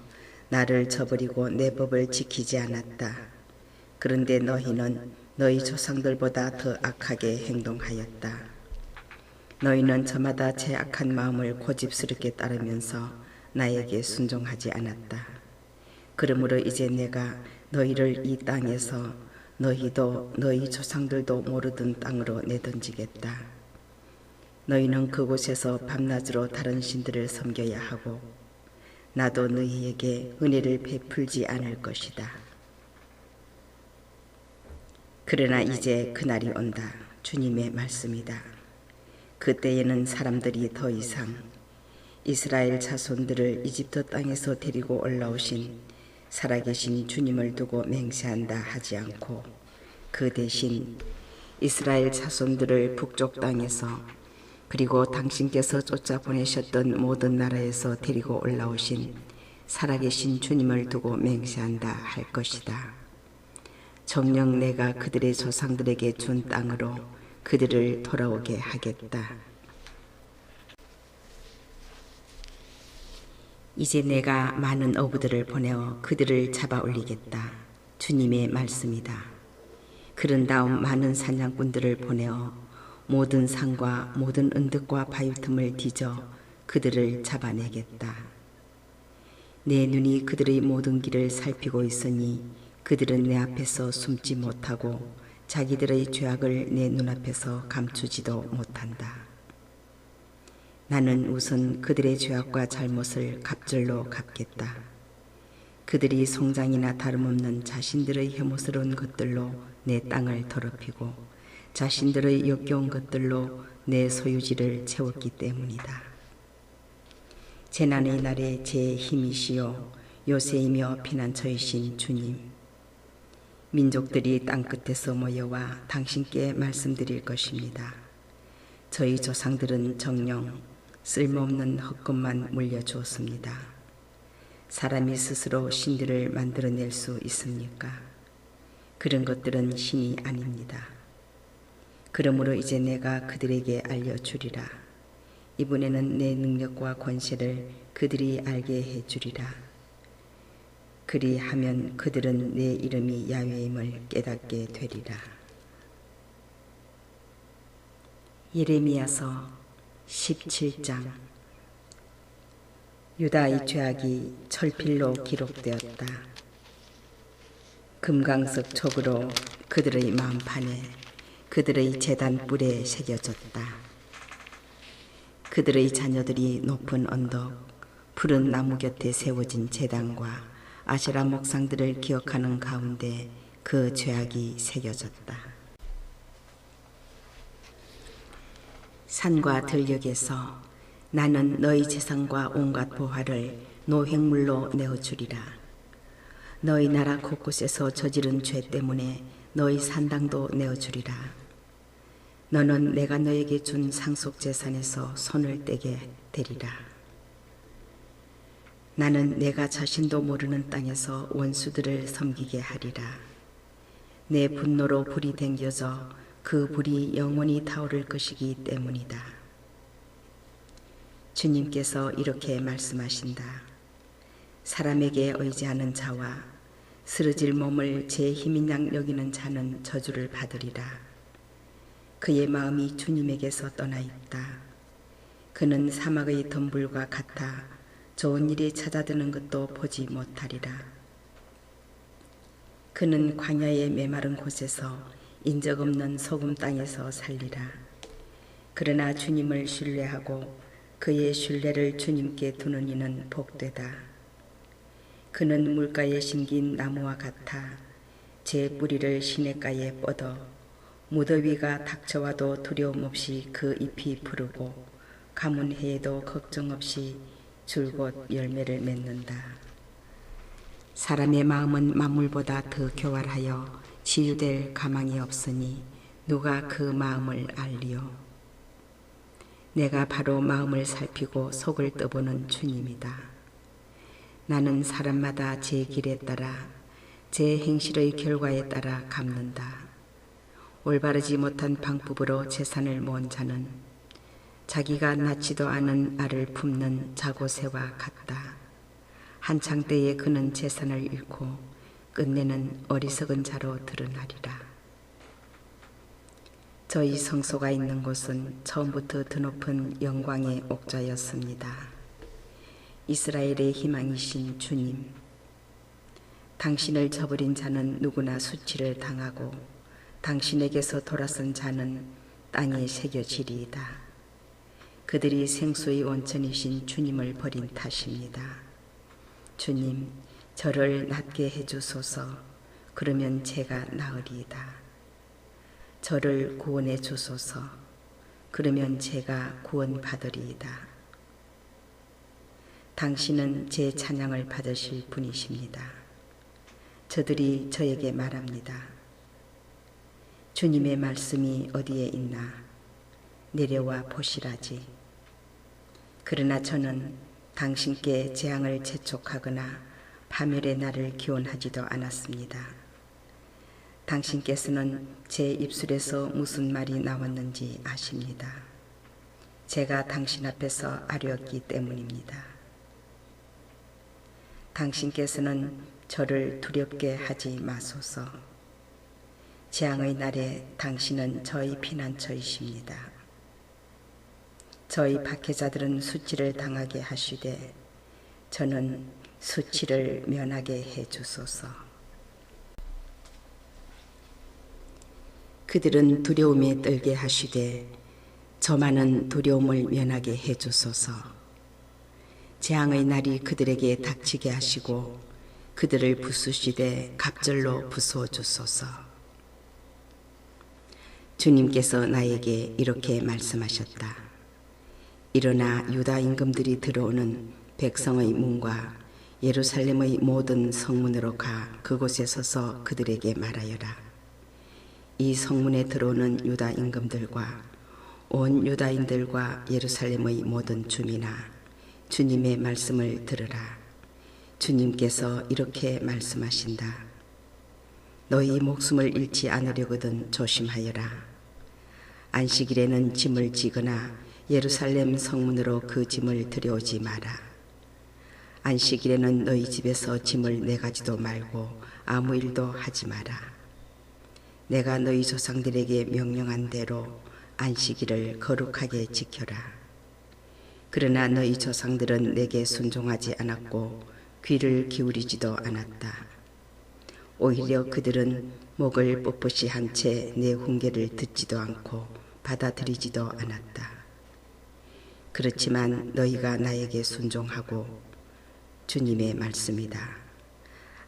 나를 저버리고 내 법을 지키지 않았다. 그런데 너희는 너희 조상들보다 더 악하게 행동하였다. 너희는 저마다 제 악한 마음을 고집스럽게 따르면서 나에게 순종하지 않았다. 그러므로 이제 내가 너희를 이 땅에서 너희도 너희 조상들도 모르던 땅으로 내던지겠다. 너희는 그곳에서 밤낮으로 다른 신들을 섬겨야 하고 나도 너희에게 은혜를 베풀지 않을 것이다. 그러나 이제 그날이 온다. 주님의 말씀이다. 그때에는 사람들이 더 이상 이스라엘 자손들을 이집트 땅에서 데리고 올라오신 살아계신 주님을 두고 맹세한다 하지 않고 그 대신 이스라엘 자손들을 북쪽 땅에서 그리고 당신께서 쫓아보내셨던 모든 나라에서 데리고 올라오신 살아계신 주님을 두고 맹세한다 할 것이다. 정녕 내가 그들의 조상들에게 준 땅으로 그들을 돌아오게 하겠다. 이제 내가 많은 어부들을 보내어 그들을 잡아 올리겠다. 주님의 말씀이다. 그런 다음 많은 사냥꾼들을 보내어 모든 산과 모든 언덕과 바위 틈을 뒤져 그들을 잡아내겠다. 내 눈이 그들의 모든 길을 살피고 있으니 그들은 내 앞에서 숨지 못하고 자기들의 죄악을 내 눈앞에서 감추지도 못한다. 나는 우선 그들의 죄악과 잘못을 갑절로 갚겠다. 그들이 송장이나 다름없는 자신들의 혐오스러운 것들로 내 땅을 더럽히고 자신들의 역겨운 것들로 내 소유지를 채웠기 때문이다. 재난의 날에 제 힘이시요 요새이며 피난처이신 주님, 민족들이 땅끝에서 모여와 당신께 말씀드릴 것입니다. 저희 조상들은 정녕 쓸모없는 헛것만 물려주었습니다. 사람이 스스로 신들을 만들어낼 수 있습니까? 그런 것들은 신이 아닙니다. 그러므로 이제 내가 그들에게 알려주리라. 이번에는 내 능력과 권세를 그들이 알게 해주리라. 그리하면 그들은 내 이름이 야훼임을 깨닫게 되리라. 예레미야서 17장. 유다의 죄악이 철필로 기록되었다. 금강석 촉으로 그들의 마음판에 그들의 제단 뿔에 새겨졌다. 그들의 자녀들이 높은 언덕, 푸른 나무 곁에 세워진 제단과 아세라 목상들을 기억하는 가운데 그 죄악이 새겨졌다. 산과 들녘에서 나는 너희 재산과 온갖 보화를 노획물로 내어주리라. 너희 나라 곳곳에서 저지른 죄 때문에 너희 산당도 내어주리라. 너는 내가 너에게 준 상속재산에서 손을 떼게 되리라. 나는 내가 자신도 모르는 땅에서 원수들을 섬기게 하리라. 내 분노로 불이 댕겨져 그 불이 영원히 타오를 것이기 때문이다. 주님께서 이렇게 말씀하신다. 사람에게 의지하는 자와 쓰러질 몸을 제 힘인 양 여기는 자는 저주를 받으리라. 그의 마음이 주님에게서 떠나 있다. 그는 사막의 덤불과 같아 좋은 일이 찾아드는 것도 보지 못하리라. 그는 광야의 메마른 곳에서 인적 없는 소금 땅에서 살리라. 그러나 주님을 신뢰하고 그의 신뢰를 주님께 두는 이는 복되다. 그는 물가에 심긴 나무와 같아 제 뿌리를 시냇가에 뻗어 무더위가 닥쳐와도 두려움 없이 그 잎이 푸르고 가뭄 해에도 걱정 없이 줄곧 열매를 맺는다. 사람의 마음은 만물보다 더 교활하여 치유될 가망이 없으니 누가 그 마음을 알리요. 내가 바로 마음을 살피고 속을 떠보는 주님이다. 나는 사람마다 제 길에 따라 제 행실의 결과에 따라 갚는다. 올바르지 못한 방법으로 재산을 모은 자는 자기가 낳지도 않은 알을 품는 자고새와 같다. 한창 때에 그는 재산을 잃고 끝내는 어리석은 자로 드러나리라. 저희 성소가 있는 곳은 처음부터 드높은 영광의 옥좌였습니다. 이스라엘의 희망이신 주님, 당신을 저버린 자는 누구나 수치를 당하고 당신에게서 돌아선 자는 땅에 새겨지리이다. 그들이 생수의 원천이신 주님을 버린 탓입니다. 주님, 저를 낫게 해주소서. 그러면 제가 나으리이다. 저를 구원해 주소서. 그러면 제가 구원받으리이다. 당신은 제 찬양을 받으실 분이십니다. 저들이 저에게 말합니다. 주님의 말씀이 어디에 있나? 내려와 보시라지. 그러나 저는 당신께 재앙을 재촉하거나 파멸의 날을 기원하지도 않았습니다. 당신께서는 제 입술에서 무슨 말이 나왔는지 아십니다. 제가 당신 앞에서 아뢰었기 때문입니다. 당신께서는 저를 두렵게 하지 마소서. 재앙의 날에 당신은 저희 피난처이십니다. 저희 박해자들은 수치를 당하게 하시되 저는 수치를 면하게 해주소서. 그들은 두려움에 떨게 하시되 저만은 두려움을 면하게 해주소서. 재앙의 날이 그들에게 닥치게 하시고 그들을 부수시되 갑절로 부수어 주소서. 주님께서 나에게 이렇게 말씀하셨다. 일어나 유다 임금들이 들어오는 백성의 문과 예루살렘의 모든 성문으로 가 그곳에 서서 그들에게 말하여라. 이 성문에 들어오는 유다 임금들과 온 유다인들과 예루살렘의 모든 주민아, 주님의 말씀을 들으라. 주님께서 이렇게 말씀하신다. 너희 목숨을 잃지 않으려거든 조심하여라. 안식일에는 짐을 지거나 예루살렘 성문으로 그 짐을 들여오지 마라. 안식일에는 너희 집에서 짐을 내가지도 말고 아무 일도 하지 마라. 내가 너희 조상들에게 명령한 대로 안식일을 거룩하게 지켜라. 그러나 너희 조상들은 내게 순종하지 않았고 귀를 기울이지도 않았다. 오히려 그들은 목을 뻣뻣이 한 채 내 훈계를 듣지도 않고 받아들이지도 않았다. 그렇지만 너희가 나에게 순종하고 주님의 말씀이다.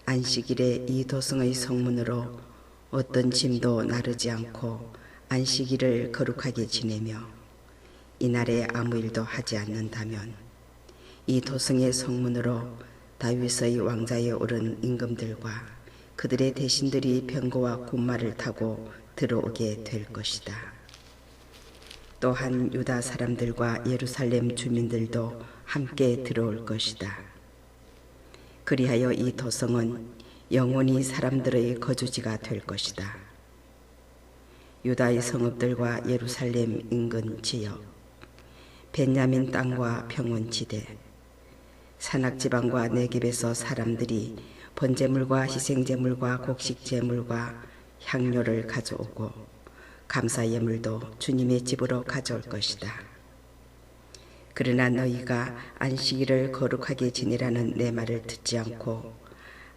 안식일에 이 도성의 성문으로 어떤 짐도 나르지 않고 안식일을 거룩하게 지내며 이날에 아무 일도 하지 않는다면 이 도성의 성문으로 다윗의 왕자에 오른 임금들과 그들의 대신들이 병거와 군마를 타고 들어오게 될 것이다. 또한 유다 사람들과 예루살렘 주민들도 함께 들어올 것이다. 그리하여 이 도성은 영원히 사람들의 거주지가 될 것이다. 유다의 성읍들과 예루살렘 인근 지역, 벤야민 땅과 평원지대, 산악지방과 내겝에서 사람들이 번제물과 희생제물과 곡식제물과 향료를 가져오고 감사예물도 주님의 집으로 가져올 것이다. 그러나 너희가 안식일을 거룩하게 지내라는 내 말을 듣지 않고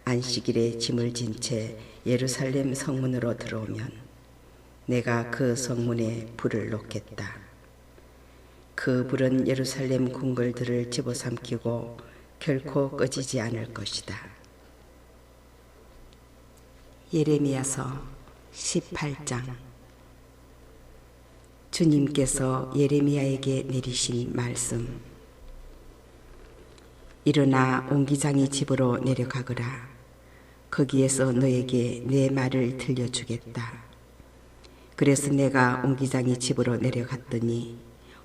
안식일에 짐을 진 채 예루살렘 성문으로 들어오면 내가 그 성문에 불을 놓겠다. 그 불은 예루살렘 궁궐들을 집어삼키고 결코 꺼지지 않을 것이다. 예레미야서 18장. 주님께서 예레미야에게 내리신 말씀. 일어나 옹기장이 집으로 내려가거라. 거기에서 너에게 내 말을 들려주겠다. 그래서 내가 옹기장이 집으로 내려갔더니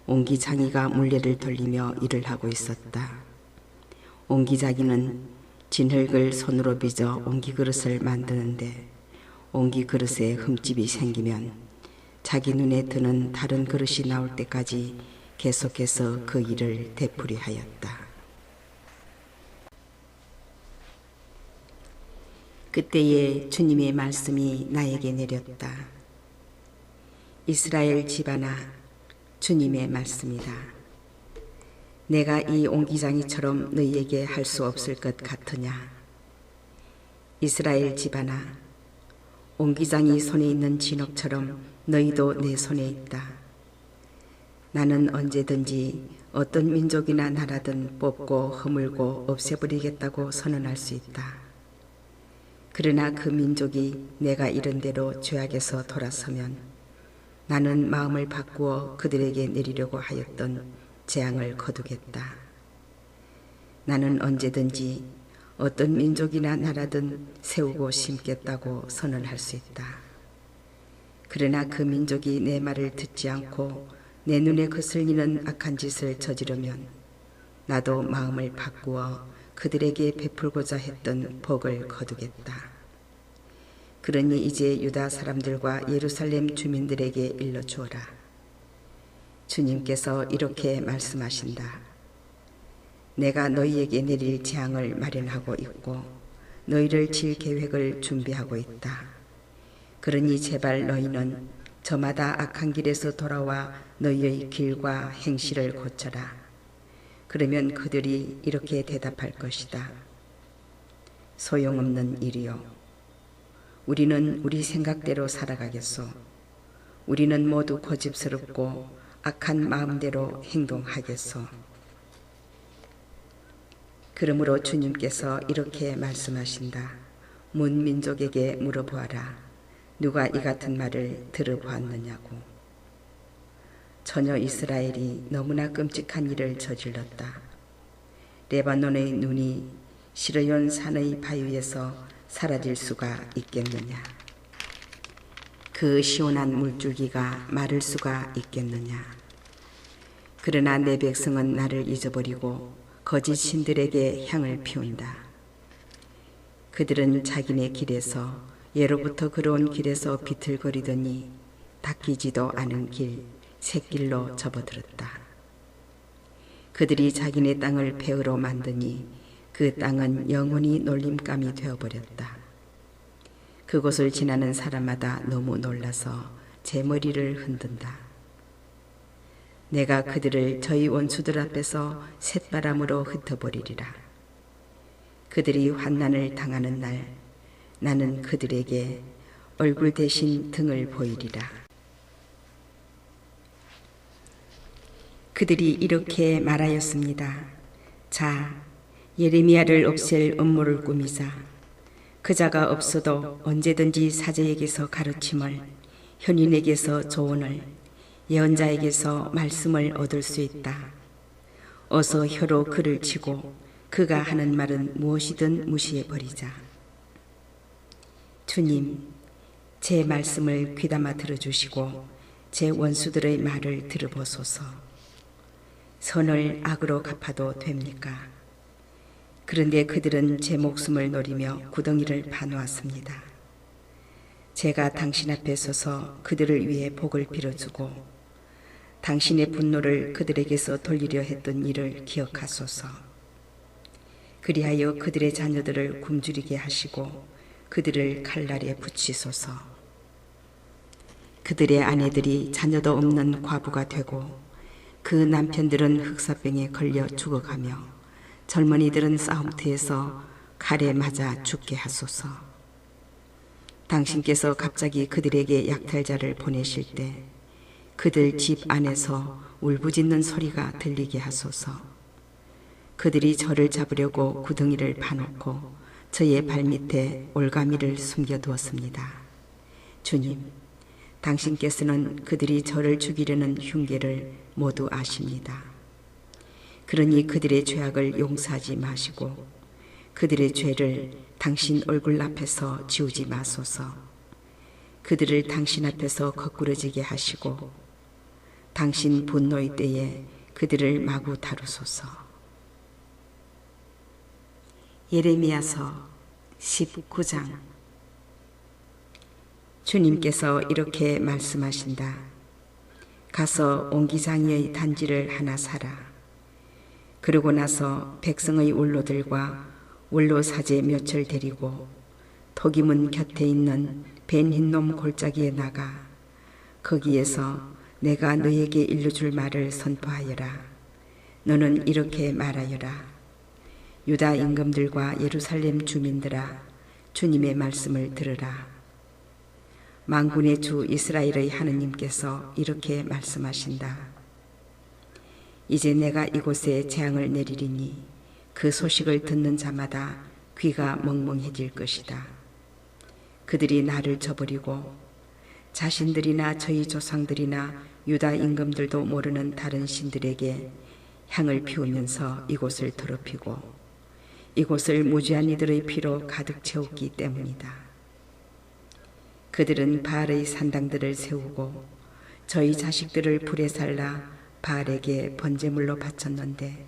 옹기장이가 물레를 돌리며 일을 하고 있었다. 옹기장이는 진흙을 손으로 빚어 옹기그릇을 만드는데 옹기그릇에 흠집이 생기면 자기 눈에 드는 다른 그릇이 나올 때까지 계속해서 그 일을 되풀이하였다. 그때에 주님의 말씀이 나에게 내렸다. 이스라엘 집안아, 주님의 말씀이다. 내가 이 옹기장이처럼 너희에게 할 수 없을 것 같으냐? 이스라엘 집안아, 옹기장이 손에 있는 진흙처럼 너희도 내 손에 있다. 나는 언제든지 어떤 민족이나 나라든 뽑고 허물고 없애버리겠다고 선언할 수 있다. 그러나 그 민족이 내가 이른 대로 죄악에서 돌아서면 나는 마음을 바꾸어 그들에게 내리려고 하였던 재앙을 거두겠다. 나는 언제든지 어떤 민족이나 나라든 세우고 심겠다고 선언할 수 있다. 그러나 그 민족이 내 말을 듣지 않고 내 눈에 거슬리는 악한 짓을 저지르면 나도 마음을 바꾸어 그들에게 베풀고자 했던 복을 거두겠다. 그러니 이제 유다 사람들과 예루살렘 주민들에게 일러주어라. 주님께서 이렇게 말씀하신다. 내가 너희에게 내릴 재앙을 마련하고 있고 너희를 칠 계획을 준비하고 있다. 그러니 제발 너희는 저마다 악한 길에서 돌아와 너희의 길과 행실을 고쳐라. 그러면 그들이 이렇게 대답할 것이다. 소용없는 일이요. 우리는 우리 생각대로 살아가겠소. 우리는 모두 고집스럽고 악한 마음대로 행동하겠소. 그러므로 주님께서 이렇게 말씀하신다. 문민족에게 물어보아라. 누가 이 같은 말을 들어보았느냐고. 처녀 이스라엘이 너무나 끔찍한 일을 저질렀다. 레바논의 눈이 시르온 산의 바위에서 사라질 수가 있겠느냐. 그 시원한 물줄기가 마를 수가 있겠느냐. 그러나 내 백성은 나를 잊어버리고 거짓 신들에게 향을 피운다. 그들은 자기네 길에서 예로부터 걸어온 길에서 비틀거리더니 닦이지도 않은 길, 샛길로 접어들었다. 그들이 자기네 땅을 폐허로 만드니 그 땅은 영원히 놀림감이 되어버렸다. 그곳을 지나는 사람마다 너무 놀라서 제 머리를 흔든다. 내가 그들을 저희 원수들 앞에서 쇳바람으로 흩어버리리라. 그들이 환난을 당하는 날 나는 그들에게 얼굴 대신 등을 보이리라. 그들이 이렇게 말하였습니다. 자, 예레미야를 없앨 음모를 꾸미자. 그자가 없어도 언제든지 사제에게서 가르침을, 현인에게서 조언을, 예언자에게서 말씀을 얻을 수 있다. 어서 혀로 그를 치고 그가 하는 말은 무엇이든 무시해버리자. 주님, 제 말씀을 귀담아 들어주시고 제 원수들의 말을 들어보소서. 선을 악으로 갚아도 됩니까? 그런데 그들은 제 목숨을 노리며 구덩이를 파놓았습니다. 제가 당신 앞에 서서 그들을 위해 복을 빌어주고 당신의 분노를 그들에게서 돌리려 했던 일을 기억하소서. 그리하여 그들의 자녀들을 굶주리게 하시고 그들을 칼날에 붙이소서. 그들의 아내들이 자녀도 없는 과부가 되고 그 남편들은 흑사병에 걸려 죽어가며 젊은이들은 싸움터에서 칼에 맞아 죽게 하소서. 당신께서 갑자기 그들에게 약탈자를 보내실 때 그들 집 안에서 울부짖는 소리가 들리게 하소서. 그들이 저를 잡으려고 구덩이를 파놓고 저의 발밑에 올가미를 숨겨두었습니다. 주님, 당신께서는 그들이 저를 죽이려는 흉계를 모두 아십니다. 그러니 그들의 죄악을 용서하지 마시고 그들의 죄를 당신 얼굴 앞에서 지우지 마소서. 그들을 당신 앞에서 거꾸러지게 하시고 당신 분노의 때에 그들을 마구 다루소서. 예레미야서 19장. 주님께서 이렇게 말씀하신다. 가서 옹기장이의 단지를 하나 사라. 그러고 나서 백성의 원로들과 원로 사제 몇을 데리고 토기문 곁에 있는 벤 흰놈 골짜기에 나가 거기에서 내가 너에게 일러줄 말을 선포하여라. 너는 이렇게 말하여라. 유다 임금들과 예루살렘 주민들아, 주님의 말씀을 들으라. 만군의 주 이스라엘의 하느님께서 이렇게 말씀하신다. 이제 내가 이곳에 재앙을 내리리니 그 소식을 듣는 자마다 귀가 멍멍해질 것이다. 그들이 나를 저버리고 자신들이나 저희 조상들이나 유다 임금들도 모르는 다른 신들에게 향을 피우면서 이곳을 더럽히고 이곳을 무지한 이들의 피로 가득 채웠기 때문이다. 그들은 바알의 산당들을 세우고 저희 자식들을 불에 살라 바알에게 번제물로 바쳤는데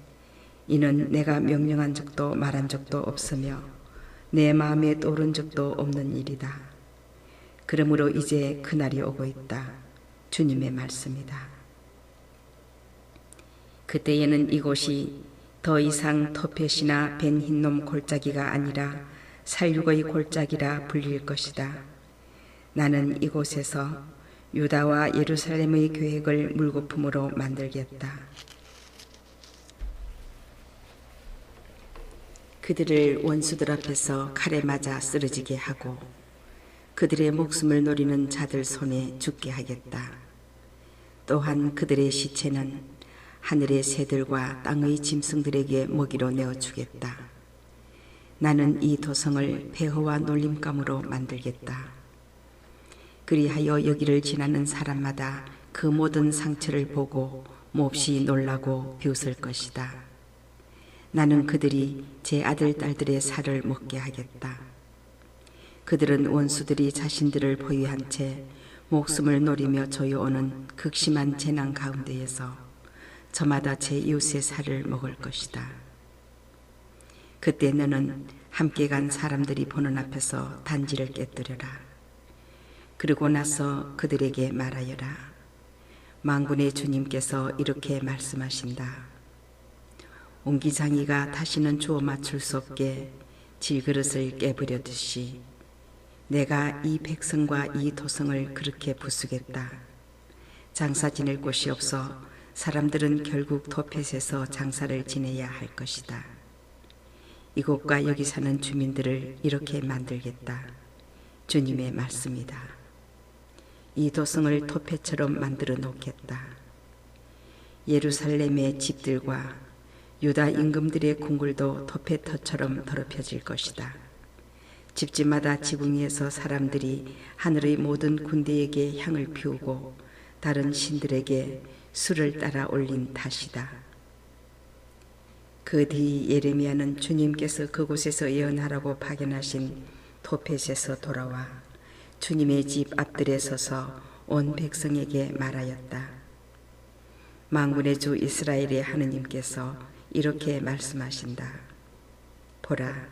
이는 내가 명령한 적도 말한 적도 없으며 내 마음에 떠오른 적도 없는 일이다. 그러므로 이제 그날이 오고 있다. 주님의 말씀이다. 그때에는 이곳이 더 이상 토펫이나 벤 흰놈 골짜기가 아니라 살육의 골짜기라 불릴 것이다. 나는 이곳에서 유다와 예루살렘의 계획을 물거품으로 만들겠다. 그들을 원수들 앞에서 칼에 맞아 쓰러지게 하고 그들의 목숨을 노리는 자들 손에 죽게 하겠다. 또한 그들의 시체는 하늘의 새들과 땅의 짐승들에게 먹이로 내어주겠다. 나는 이 도성을 폐허와 놀림감으로 만들겠다. 그리하여 여기를 지나는 사람마다 그 모든 상처를 보고 몹시 놀라고 비웃을 것이다. 나는 그들이 제 아들 딸들의 살을 먹게 하겠다. 그들은 원수들이 자신들을 포위한 채 목숨을 노리며 조여오는 극심한 재난 가운데에서 저마다 제 이웃의 살을 먹을 것이다. 그때 너는 함께 간 사람들이 보는 앞에서 단지를 깨뜨려라. 그러고 나서 그들에게 말하여라. 만군의 주님께서 이렇게 말씀하신다. 옹기장이가 다시는 주워 맞출 수 없게 질그릇을 깨버려듯이 내가 이 백성과 이 도성을 그렇게 부수겠다. 장사 지낼 곳이 없어 사람들은 결국 토펫에서 장사를 지내야 할 것이다. 이곳과 여기 사는 주민들을 이렇게 만들겠다. 주님의 말씀이다. 이 도성을 토펫처럼 만들어 놓겠다. 예루살렘의 집들과 유다 임금들의 궁궐도 토펫터처럼 더럽혀질 것이다. 집집마다 지붕 위에서 사람들이 하늘의 모든 군대에게 향을 피우고 다른 신들에게 술을 따라 올린 탓이다. 그 뒤 예레미야는 주님께서 그곳에서 예언하라고 파견하신 토펫에서 돌아와 주님의 집 앞들에 서서 온 백성에게 말하였다. 만군의 주 이스라엘의 하느님께서 이렇게 말씀하신다. 보라,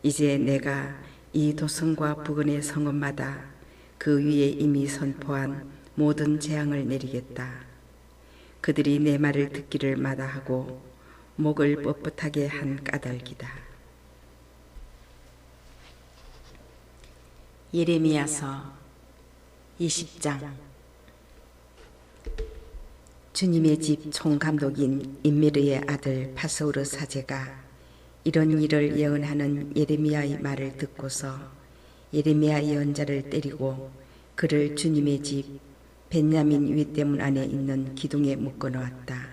이제 내가 이 도성과 부근의 성읍마다 그 위에 이미 선포한 모든 재앙을 내리겠다. 그들이 내 말을 듣기를 마다하고 목을 뻣뻣하게 한 까닭이다. 예레미야서 20장. 주님의 집 총감독인 임메르의 아들 파스우르 사제가 이런 일을 예언하는 예레미야의 말을 듣고서 예레미야 예언자를 때리고 그를 주님의 집 벤야민 윗대문 안에 있는 기둥에 묶어 놓았다.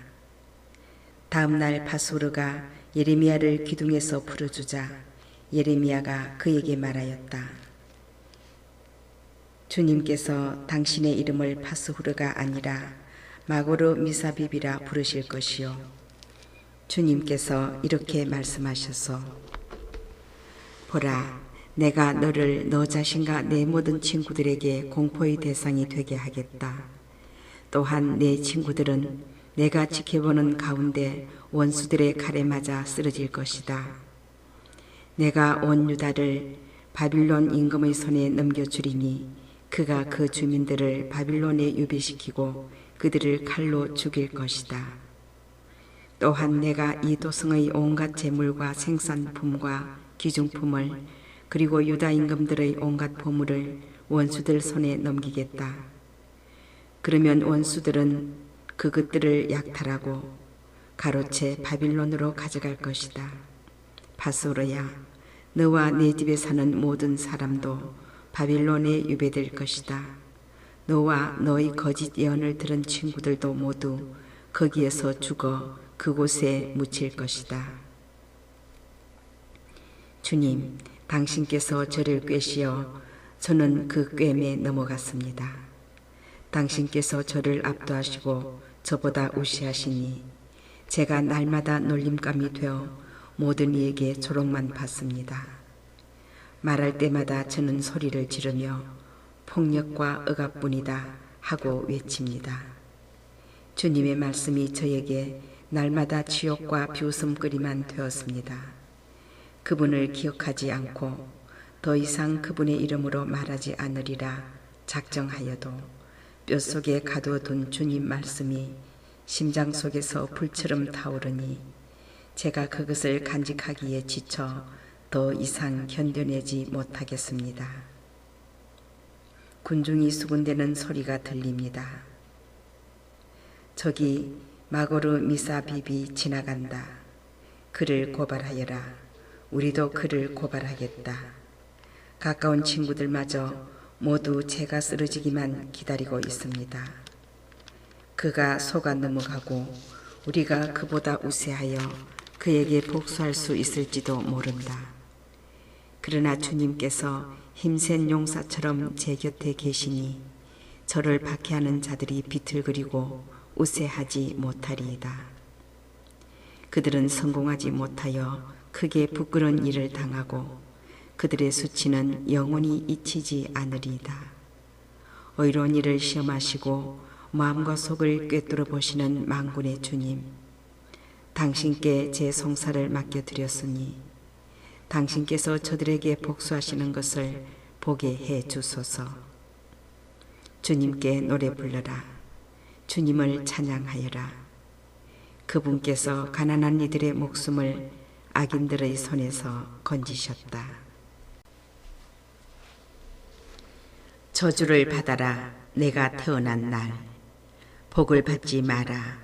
다음 날 파스우르가 예레미야를 기둥에서 풀어주자 예레미야가 그에게 말하였다. 주님께서 당신의 이름을 파스후르가 아니라 마고르 미사빕이라 부르실 것이요 주님께서 이렇게 말씀하셔서 보라, 내가 너를 너 자신과 내 모든 친구들에게 공포의 대상이 되게 하겠다. 또한 내 친구들은 내가 지켜보는 가운데 원수들의 칼에 맞아 쓰러질 것이다. 내가 온 유다를 바빌론 임금의 손에 넘겨주리니 그가 그 주민들을 바빌론에 유배시키고 그들을 칼로 죽일 것이다. 또한 내가 이 도성의 온갖 재물과 생산품과 기중품을 그리고 유다 임금들의 온갖 보물을 원수들 손에 넘기겠다. 그러면 원수들은 그것들을 약탈하고 가로채 바빌론으로 가져갈 것이다. 바소르야, 너와 내 집에 사는 모든 사람도 바빌론에 유배될 것이다. 너와 너의 거짓 예언을 들은 친구들도 모두 거기에서 죽어 그곳에 묻힐 것이다. 주님, 당신께서 저를 꿰시어 저는 그 꿰매 넘어갔습니다. 당신께서 저를 압도하시고 저보다 우시하시니 제가 날마다 놀림감이 되어 모든 이에게 조롱만 받습니다. 말할 때마다 저는 소리를 지르며 폭력과 억압뿐이다 하고 외칩니다. 주님의 말씀이 저에게 날마다 지옥과 비웃음거리만 되었습니다. 그분을 기억하지 않고 더 이상 그분의 이름으로 말하지 않으리라 작정하여도 뼛속에 가둬둔 주님 말씀이 심장 속에서 불처럼 타오르니 제가 그것을 간직하기에 지쳐 더 이상 견뎌내지 못하겠습니다. 군중이 수군대는 소리가 들립니다. 저기 마고르 미사빕이 지나간다. 그를 고발하여라. 우리도 그를 고발하겠다. 가까운 친구들마저 모두 제가 쓰러지기만 기다리고 있습니다. 그가 속아 넘어가고 우리가 그보다 우세하여 그에게 복수할 수 있을지도 모른다. 그러나 주님께서 힘센 용사처럼 제 곁에 계시니 저를 박해하는 자들이 비틀거리고 우세하지 못하리이다. 그들은 성공하지 못하여 크게 부끄러운 일을 당하고 그들의 수치는 영원히 잊히지 않으리이다. 의로운 일을 시험하시고 마음과 속을 꿰뚫어 보시는 만군의 주님, 당신께 제 송사를 맡겨드렸으니 당신께서 저들에게 복수하시는 것을 보게 해 주소서. 주님께 노래 불러라. 주님을 찬양하여라. 그분께서 가난한 이들의 목숨을 악인들의 손에서 건지셨다. 저주를 받아라. 내가 태어난 날. 복을 받지 마라.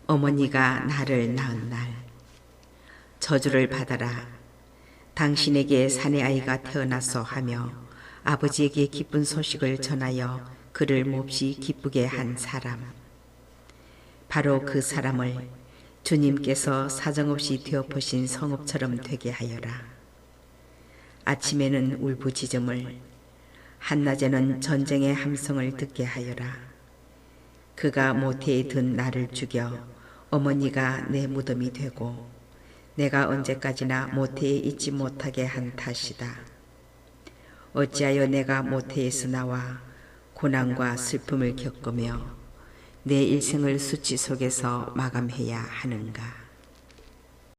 어머니가 나를 낳은 날. 저주를 받아라. 당신에게 사내아이가 태어났소 하며 아버지에게 기쁜 소식을 전하여 그를 몹시 기쁘게 한 사람. 바로 그 사람을 주님께서 사정없이 되어보신 성읍처럼 되게 하여라. 아침에는 울부짖음을, 한낮에는 전쟁의 함성을 듣게 하여라. 그가 모태에 든 나를 죽여 어머니가 내 무덤이 되고 내가 언제까지나 모태에 있지 못하게 한 탓이다. 어찌하여 내가 모태에서 나와 고난과 슬픔을 겪으며 내 일생을 수치 속에서 마감해야 하는가.